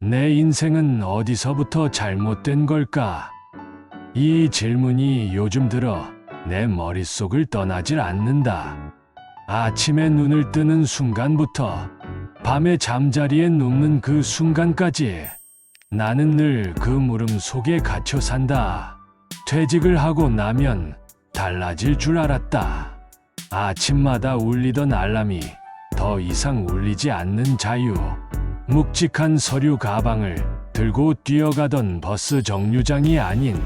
내 인생은 어디서부터 잘못된 걸까? 이 질문이 요즘 들어 내 머릿속을 떠나질 않는다. 아침에 눈을 뜨는 순간부터 밤에 잠자리에 눕는 그 순간까지 나는 늘 그 물음 속에 갇혀 산다. 퇴직을 하고 나면 달라질 줄 알았다. 아침마다 울리던 알람이 더 이상 울리지 않는 자유. 묵직한 서류 가방을 들고 뛰어가던 버스 정류장이 아닌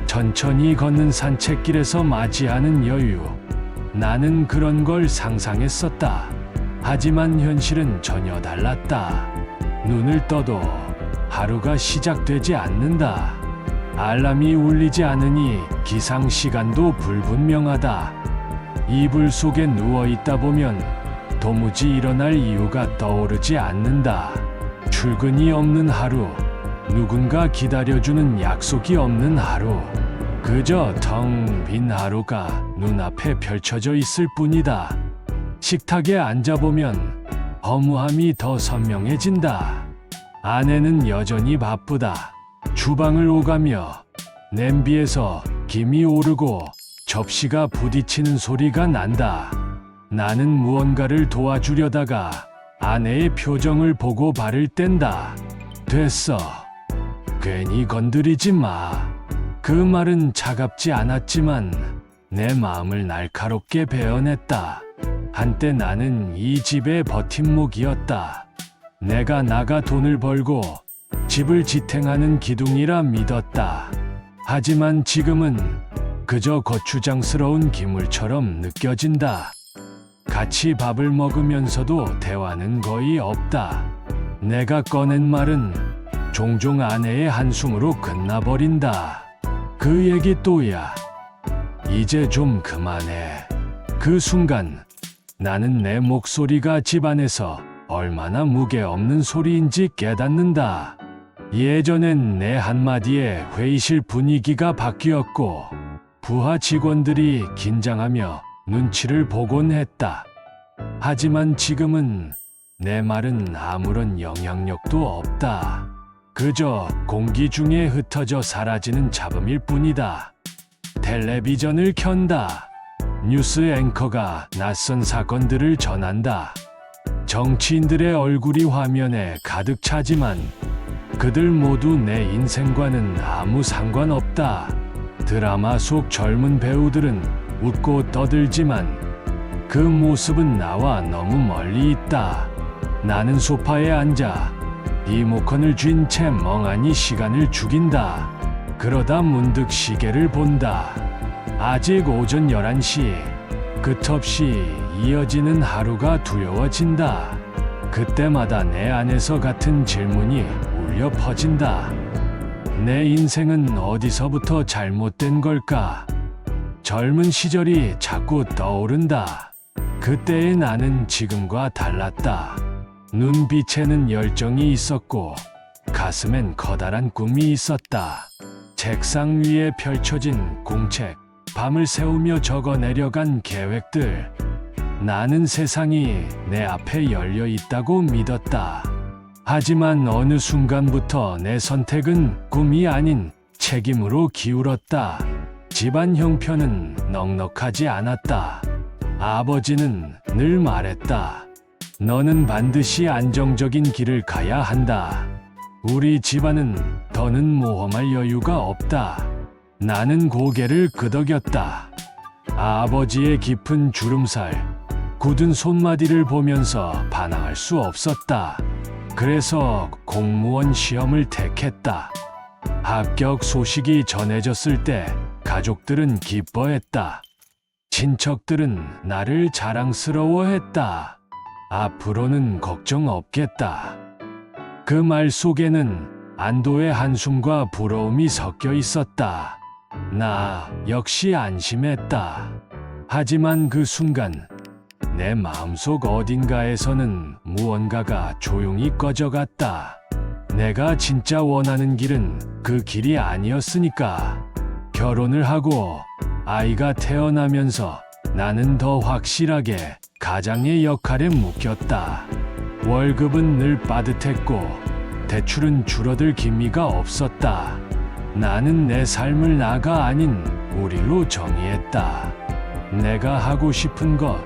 천천히 걷는 산책길에서 맞이하는 여유. 나는 그런 걸 상상했었다. 하지만 현실은 전혀 달랐다. 눈을 떠도 하루가 시작되지 않는다. 알람이 울리지 않으니 기상 시간도 불분명하다. 이불 속에 누워 있다 보면 도무지 일어날 이유가 떠오르지 않는다. 출근이 없는 하루, 누군가 기다려주는 약속이 없는 하루, 그저 텅 빈 하루가 눈앞에 펼쳐져 있을 뿐이다. 식탁에 앉아보면 허무함이 더 선명해진다. 아내는 여전히 바쁘다. 주방을 오가며 냄비에서 김이 오르고 접시가 부딪히는 소리가 난다. 나는 무언가를 도와주려다가 아내의 표정을 보고 발을 뗀다. 됐어. 괜히 건드리지 마. 그 말은 차갑지 않았지만 내 마음을 날카롭게 베어냈다. 한때 나는 이 집의 버팀목이었다. 내가 나가 돈을 벌고 집을 지탱하는 기둥이라 믿었다. 하지만 지금은 그저 거추장스러운 기물처럼 느껴진다. 같이 밥을 먹으면서도 대화는 거의 없다. 내가 꺼낸 말은 종종 아내의 한숨으로 끝나버린다. 그 얘기 또야. 이제 좀 그만해. 그 순간 나는 내 목소리가 집안에서 얼마나 무게 없는 소리인지 깨닫는다. 예전엔 내 한마디에 회의실 분위기가 바뀌었고 부하 직원들이 긴장하며 눈치를 보곤 했다. 하지만 지금은 내 말은 아무런 영향력도 없다. 그저 공기 중에 흩어져 사라지는 잡음일 뿐이다. 텔레비전을 켠다. 뉴스 앵커가 낯선 사건들을 전한다. 정치인들의 얼굴이 화면에 가득 차지만 그들 모두 내 인생과는 아무 상관없다. 드라마 속 젊은 배우들은 웃고 떠들지만 그 모습은 나와 너무 멀리 있다. 나는 소파에 앉아 리모컨을 쥔 채 멍하니 시간을 죽인다. 그러다 문득 시계를 본다. 아직 오전 11시. 끝없이 이어지는 하루가 두려워진다. 그때마다 내 안에서 같은 질문이 울려 퍼진다. 내 인생은 어디서부터 잘못된 걸까? 젊은 시절이 자꾸 떠오른다. 그때의 나는 지금과 달랐다. 눈빛에는 열정이 있었고 가슴엔 커다란 꿈이 있었다. 책상 위에 펼쳐진 공책, 밤을 새우며 적어내려간 계획들. 나는 세상이 내 앞에 열려 있다고 믿었다. 하지만 어느 순간부터 내 선택은 꿈이 아닌 책임으로 기울었다. 집안 형편은 넉넉하지 않았다. 아버지는 늘 말했다. 너는 반드시 안정적인 길을 가야 한다. 우리 집안은 더는 모험할 여유가 없다. 나는 고개를 끄덕였다. 아버지의 깊은 주름살, 굳은 손마디를 보면서 반항할 수 없었다. 그래서 공무원 시험을 택했다. 합격 소식이 전해졌을 때 가족들은 기뻐했다. 친척들은 나를 자랑스러워했다. 앞으로는 걱정 없겠다. 그 말 속에는 안도의 한숨과 부러움이 섞여 있었다. 나 역시 안심했다. 하지만 그 순간 내 마음속 어딘가에서는 무언가가 조용히 꺼져갔다. 내가 진짜 원하는 길은 그 길이 아니었으니까. 결혼을 하고 아이가 태어나면서 나는 더 확실하게 가장의 역할에 묶였다. 월급은 늘 빠듯했고 대출은 줄어들 기미가 없었다. 나는 내 삶을 나가 아닌 우리로 정의했다. 내가 하고 싶은 것,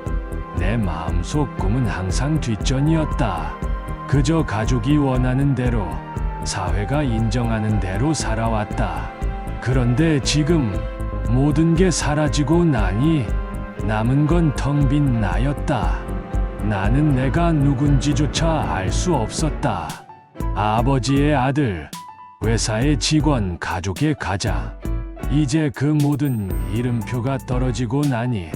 내 마음속 꿈은 항상 뒷전이었다. 그저 가족이 원하는 대로, 사회가 인정하는 대로 살아왔다. 그런데 지금 모든 게 사라지고 나니 남은 건 텅 빈 나였다. 나는 내가 누군지조차 알 수 없었다. 아버지의 아들, 회사의 직원, 가족의 가장. 이제 그 모든 이름표가 떨어지고 나니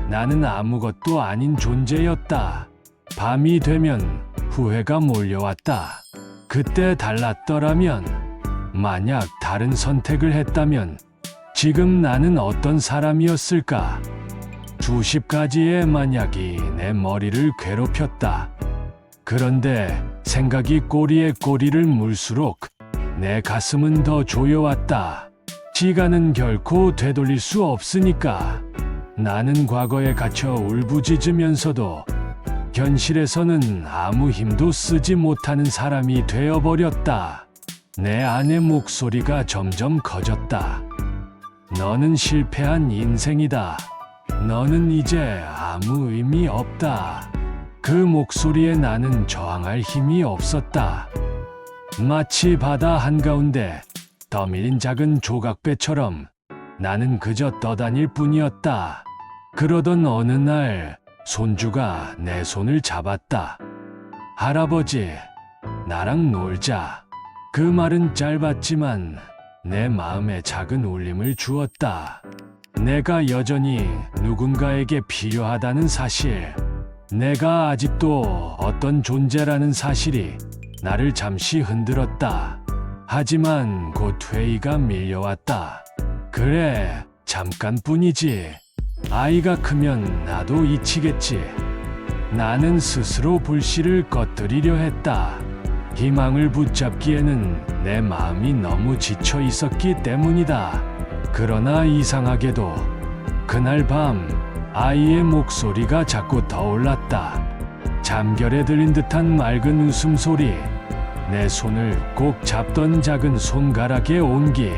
나는 아무것도 아닌 존재였다. 밤이 되면 후회가 몰려왔다. 그때 달랐더라면, 만약 다른 선택을 했다면 지금 나는 어떤 사람이었을까? 수십 가지의 만약이 내 머리를 괴롭혔다. 그런데 생각이 꼬리에 꼬리를 물수록 내 가슴은 더 조여왔다. 시간은 결코 되돌릴 수 없으니까. 나는 과거에 갇혀 울부짖으면서도 현실에서는 아무 힘도 쓰지 못하는 사람이 되어버렸다. 내 안의 목소리가 점점 커졌다. 너는 실패한 인생이다. 너는 이제 아무 의미 없다. 그 목소리에 나는 저항할 힘이 없었다. 마치 바다 한가운데 떠밀린 작은 조각배처럼 나는 그저 떠다닐 뿐이었다. 그러던 어느 날 손주가 내 손을 잡았다. 할아버지, 나랑 놀자. 그 말은 짧았지만 내 마음에 작은 울림을 주었다. 내가 여전히 누군가에게 필요하다는 사실, 내가 아직도 어떤 존재라는 사실이 나를 잠시 흔들었다. 하지만 곧 회의가 밀려왔다. 그래, 잠깐뿐이지. 아이가 크면 나도 잊히겠지. 나는 스스로 불씨를 꺼뜨리려 했다. 희망을 붙잡기에는 내 마음이 너무 지쳐 있었기 때문이다. 그러나 이상하게도 그날 밤 아이의 목소리가 자꾸 떠올랐다. 잠결에 들린 듯한 맑은 웃음소리, 내 손을 꼭 잡던 작은 손가락의 온기.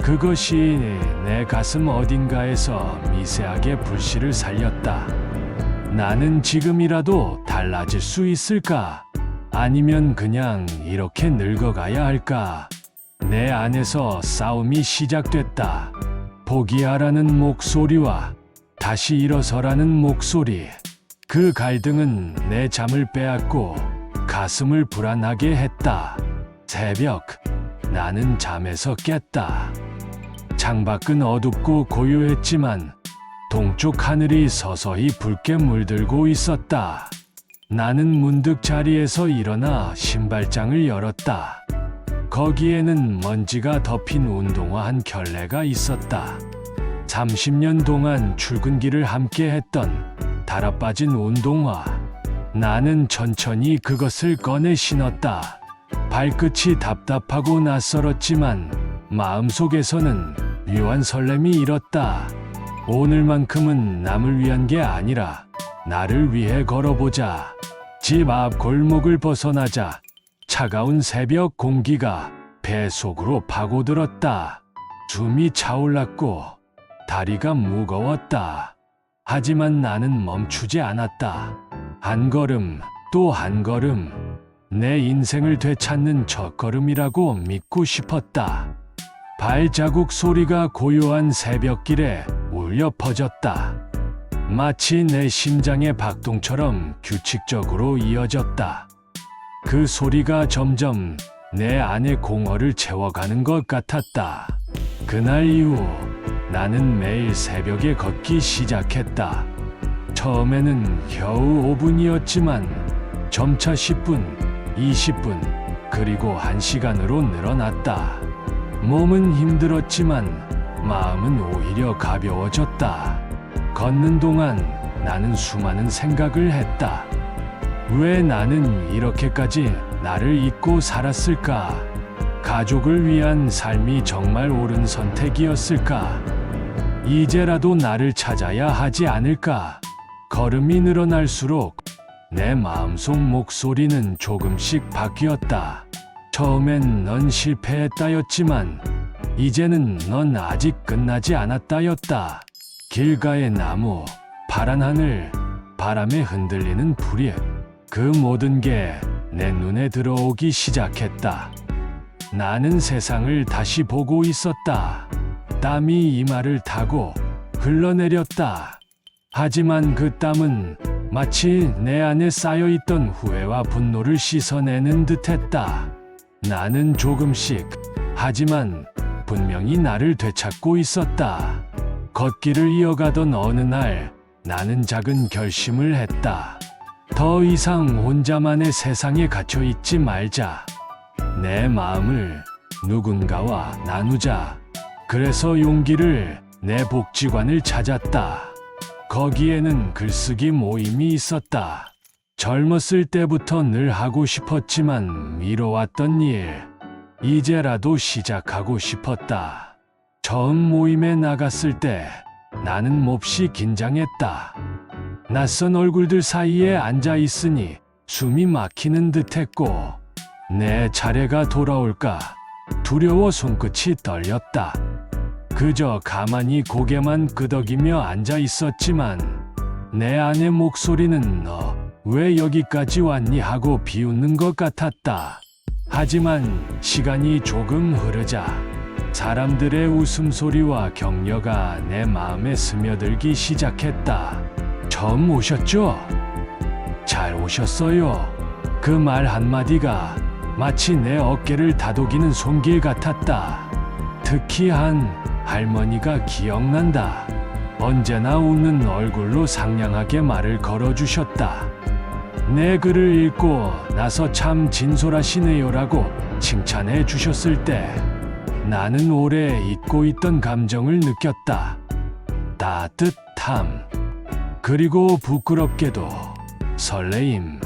그것이 내 가슴 어딘가에서 미세하게 불씨를 살렸다. 나는 지금이라도 달라질 수 있을까? 아니면 그냥 이렇게 늙어가야 할까? 내 안에서 싸움이 시작됐다. 포기하라는 목소리와 다시 일어서라는 목소리. 그 갈등은 내 잠을 빼앗고 가슴을 불안하게 했다. 새벽, 나는 잠에서 깼다. 창밖은 어둡고 고요했지만 동쪽 하늘이 서서히 붉게 물들고 있었다. 나는 문득 자리에서 일어나 신발장을 열었다. 거기에는 먼지가 덮인 운동화 한 켤레가 있었다. 30년 동안 출근길을 함께 했던 달아빠진 운동화. 나는 천천히 그것을 꺼내 신었다. 발끝이 답답하고 낯설었지만 마음속에서는 묘한 설렘이 일었다. 오늘만큼은 남을 위한 게 아니라 나를 위해 걸어보자. 집 앞 골목을 벗어나자 차가운 새벽 공기가 배 속으로 파고들었다. 숨이 차올랐고 다리가 무거웠다. 하지만 나는 멈추지 않았다. 한 걸음, 또 한 걸음. 내 인생을 되찾는 첫걸음이라고 믿고 싶었다. 발자국 소리가 고요한 새벽길에 울려 퍼졌다. 마치 내 심장의 박동처럼 규칙적으로 이어졌다. 그 소리가 점점 내 안의 공허를 채워가는 것 같았다. 그날 이후 나는 매일 새벽에 걷기 시작했다. 처음에는 겨우 5분이었지만 점차 10분, 20분, 그리고 1시간으로 늘어났다. 몸은 힘들었지만 마음은 오히려 가벼워졌다. 걷는 동안 나는 수많은 생각을 했다. 왜 나는 이렇게까지 나를 잊고 살았을까? 가족을 위한 삶이 정말 옳은 선택이었을까? 이제라도 나를 찾아야 하지 않을까? 걸음이 늘어날수록 내 마음속 목소리는 조금씩 바뀌었다. 처음엔 넌 실패했다였지만 이제는 넌 아직 끝나지 않았다였다. 길가의 나무, 파란 하늘, 바람에 흔들리는 풀이 그 모든 게 내 눈에 들어오기 시작했다. 나는 세상을 다시 보고 있었다. 땀이 이마를 타고 흘러내렸다. 하지만 그 땀은 마치 내 안에 쌓여있던 후회와 분노를 씻어내는 듯했다. 나는 조금씩, 하지만 분명히 나를 되찾고 있었다. 걷기를 이어가던 어느 날 나는 작은 결심을 했다. 더 이상 혼자만의 세상에 갇혀 있지 말자. 내 마음을 누군가와 나누자. 그래서 용기를 내 복지관을 찾았다. 거기에는 글쓰기 모임이 있었다. 젊었을 때부터 늘 하고 싶었지만 미뤄왔던 일, 이제라도 시작하고 싶었다. 처음 모임에 나갔을 때 나는 몹시 긴장했다. 낯선 얼굴들 사이에 앉아 있으니 숨이 막히는 듯했고 내 차례가 돌아올까 두려워 손끝이 떨렸다. 그저 가만히 고개만 끄덕이며 앉아 있었지만 내 안의 목소리는 너 왜 여기까지 왔니 하고 비웃는 것 같았다. 하지만 시간이 조금 흐르자 사람들의 웃음소리와 격려가 내 마음에 스며들기 시작했다. 처음 오셨죠? 잘 오셨어요. 그 말 한마디가 마치 내 어깨를 다독이는 손길 같았다. 특히 한 할머니가 기억난다. 언제나 웃는 얼굴로 상냥하게 말을 걸어주셨다. 내 글을 읽고 나서 참 진솔하시네요라고 칭찬해 주셨을 때 나는 오래 잊고 있던 감정을 느꼈다. 따뜻함, 그리고 부끄럽게도 설레임.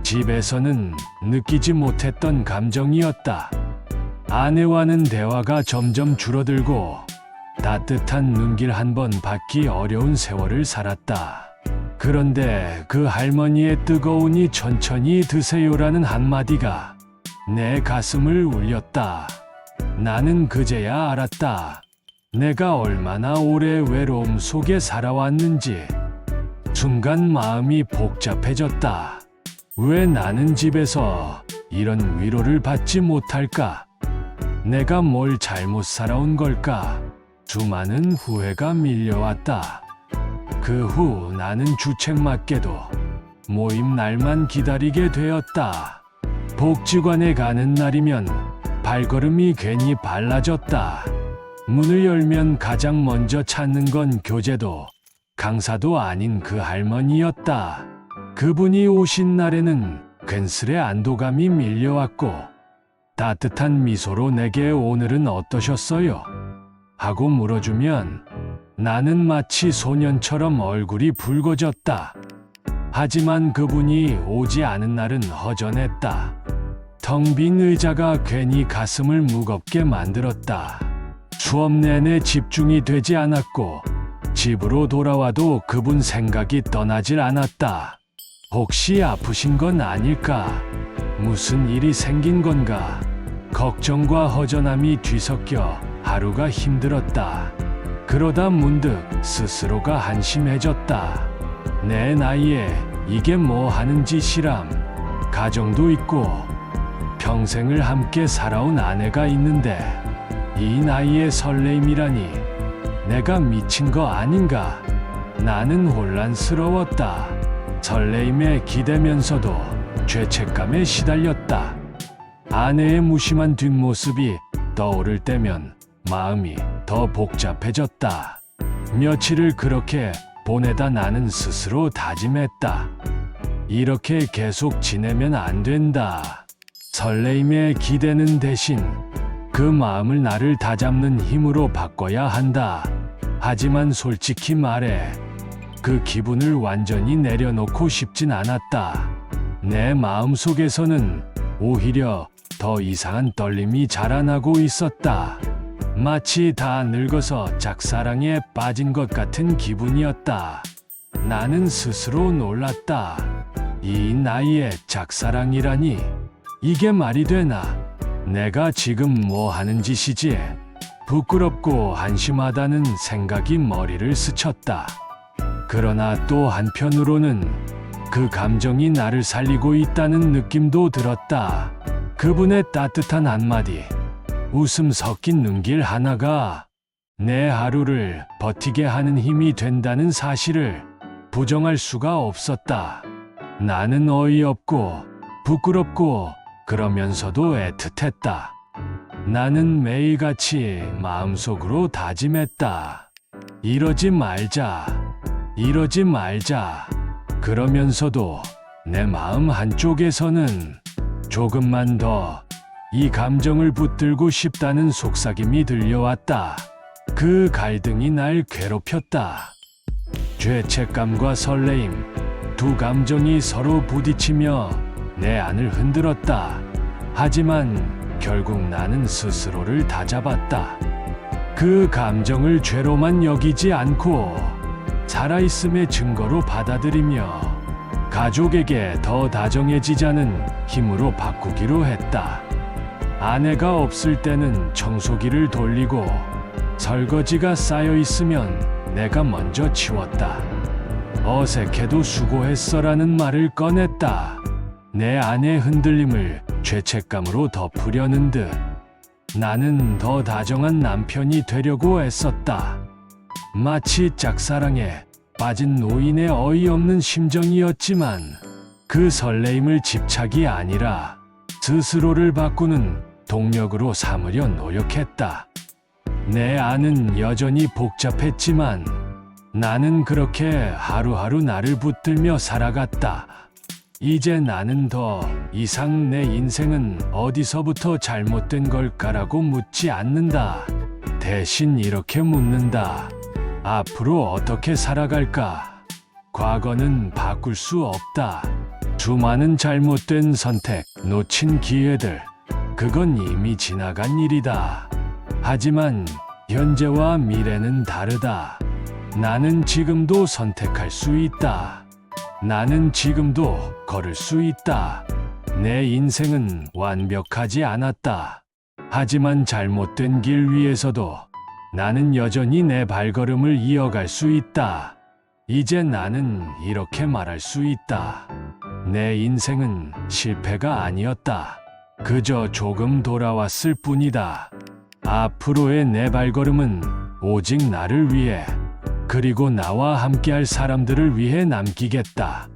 집에서는 느끼지 못했던 감정이었다. 아내와는 대화가 점점 줄어들고 따뜻한 눈길 한 번 받기 어려운 세월을 살았다. 그런데 그 할머니의 뜨거우니 천천히 드세요라는 한마디가 내 가슴을 울렸다. 나는 그제야 알았다. 내가 얼마나 오래 외로움 속에 살아왔는지. 순간 마음이 복잡해졌다. 왜 나는 집에서 이런 위로를 받지 못할까? 내가 뭘 잘못 살아온 걸까? 수많은 후회가 밀려왔다. 그 후 나는 주책맞게도 모임 날만 기다리게 되었다. 복지관에 가는 날이면 발걸음이 괜히 발라졌다. 문을 열면 가장 먼저 찾는 건 교재도 강사도 아닌 그 할머니였다. 그분이 오신 날에는 괜스레 안도감이 밀려왔고 따뜻한 미소로 내게 오늘은 어떠셨어요? 하고 물어주면 나는 마치 소년처럼 얼굴이 붉어졌다. 하지만 그분이 오지 않은 날은 허전했다. 텅 빈 의자가 괜히 가슴을 무겁게 만들었다. 수업 내내 집중이 되지 않았고 집으로 돌아와도 그분 생각이 떠나질 않았다. 혹시 아프신 건 아닐까? 무슨 일이 생긴 건가? 걱정과 허전함이 뒤섞여 하루가 힘들었다. 그러다 문득 스스로가 한심해졌다. 내 나이에 이게 뭐 하는 짓이람. 가정도 있고 평생을 함께 살아온 아내가 있는데 이 나이에 설레임이라니 내가 미친 거 아닌가? 나는 혼란스러웠다. 설레임에 기대면서도 죄책감에 시달렸다. 아내의 무심한 뒷모습이 떠오를 때면 마음이 더 복잡해졌다. 며칠을 그렇게 보내다 나는 스스로 다짐했다. 이렇게 계속 지내면 안 된다. 설레임에 기대는 대신 그 마음을 나를 다잡는 힘으로 바꿔야 한다. 하지만 솔직히 말해 그 기분을 완전히 내려놓고 싶진 않았다. 내 마음속에서는 오히려 더 이상한 떨림이 자라나고 있었다. 마치 다 늙어서 짝사랑에 빠진 것 같은 기분이었다. 나는 스스로 놀랐다. 이 나이에 짝사랑이라니 이게 말이 되나? 내가 지금 뭐 하는 짓이지? 부끄럽고 한심하다는 생각이 머리를 스쳤다. 그러나 또 한편으로는 그 감정이 나를 살리고 있다는 느낌도 들었다. 그분의 따뜻한 한마디, 웃음 섞인 눈길 하나가 내 하루를 버티게 하는 힘이 된다는 사실을 부정할 수가 없었다. 나는 어이없고 부끄럽고 그러면서도 애틋했다. 나는 매일같이 마음속으로 다짐했다. 이러지 말자, 이러지 말자. 그러면서도 내 마음 한쪽에서는 조금만 더 이 감정을 붙들고 싶다는 속삭임이 들려왔다. 그 갈등이 날 괴롭혔다. 죄책감과 설레임, 두 감정이 서로 부딪히며 내 안을 흔들었다. 하지만 결국 나는 스스로를 다잡았다. 그 감정을 죄로만 여기지 않고 살아있음의 증거로 받아들이며 가족에게 더 다정해지자는 힘으로 바꾸기로 했다. 아내가 없을 때는 청소기를 돌리고 설거지가 쌓여 있으면 내가 먼저 치웠다. 어색해도 수고했어라는 말을 꺼냈다. 내 안의 흔들림을 죄책감으로 덮으려는 듯 나는 더 다정한 남편이 되려고 애썼다. 마치 짝사랑에 빠진 노인의 어이없는 심정이었지만 그 설레임을 집착이 아니라 스스로를 바꾸는 동력으로 삼으려 노력했다. 내 안은 여전히 복잡했지만 나는 그렇게 하루하루 나를 붙들며 살아갔다. 이제 나는 더 이상 내 인생은 어디서부터 잘못된 걸까라고 묻지 않는다. 대신 이렇게 묻는다. 앞으로 어떻게 살아갈까? 과거는 바꿀 수 없다. 수많은 잘못된 선택, 놓친 기회들, 그건 이미 지나간 일이다. 하지만 현재와 미래는 다르다. 나는 지금도 선택할 수 있다. 나는 지금도 걸을 수 있다. 내 인생은 완벽하지 않았다. 하지만 잘못된 길 위에서도 나는 여전히 내 발걸음을 이어갈 수 있다. 이제 나는 이렇게 말할 수 있다. 내 인생은 실패가 아니었다. 그저 조금 돌아왔을 뿐이다. 앞으로의 내 발걸음은 오직 나를 위해, 그리고 나와 함께할 사람들을 위해 남기겠다.